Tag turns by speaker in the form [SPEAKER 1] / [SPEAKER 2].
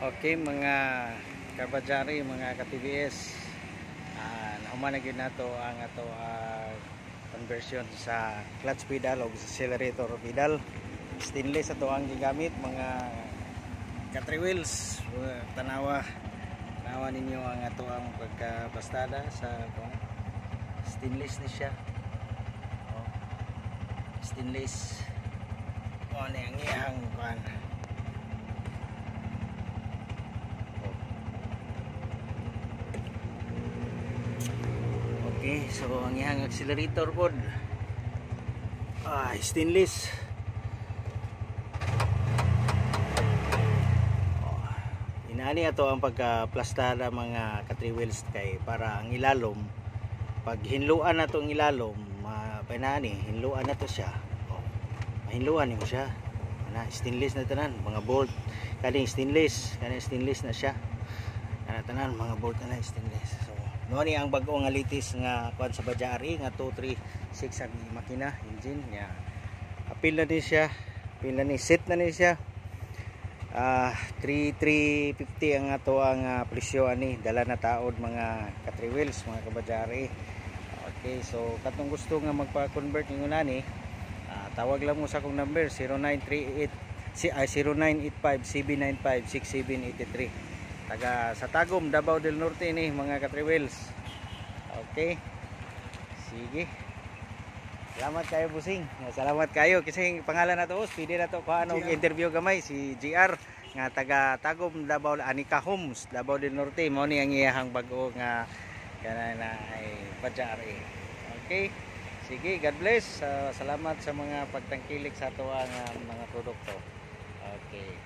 [SPEAKER 1] Okay, mga kabajari, mga ka-TBS, naumanagin na to ang ato conversion sa clutch pedal o accelerator pedal. Stainless ato ang gigamit, mga ka-3 wheels. Tanawa ninyo ang ato ang pagkabastada sa stainless ni siya. Stainless. Ano ang iyang kuan. Okay, so ang iyang accelerator pod stainless. Inaani ato ang pagka-plastada mga ka-3 wheels kay para ang ilalom pag hinluan na to ang ilalom painani hinluan na to siya. Mahinluan nimo siya. Stainless na tanan, mga bolt kaning stainless na siya. Tanan mga bolt na stainless. So mo ni ang bag-o nga litis nga kuan sa Bajari nga 236 ang makina engine niya. Apil na din siya, apil na ni set na ni siya. 3,350 ang ato ang presyo ani, dala na taod mga ka-3 wheels, mga kabajari. Okay, so katong gusto nga magpa-convert ninyo nani, tawag lang mo sa akong number 0985-795-6783. Taga sa Tagum, Davao del Norte ni mga ka-3 wheels. Okay. Sige. Salamat kayo, busing. Salamat kayo kasi pangalan na to, pwede na to paano interview gamay si GR nga taga Tagum, Davao, Anika Homes, Davao del Norte. Mo ni ang iyahang bag-o nga kanana ay Bajari. Okay. Sige, God bless. Salamat sa mga pagtangkilik sa ato ang mga produkto. Okay.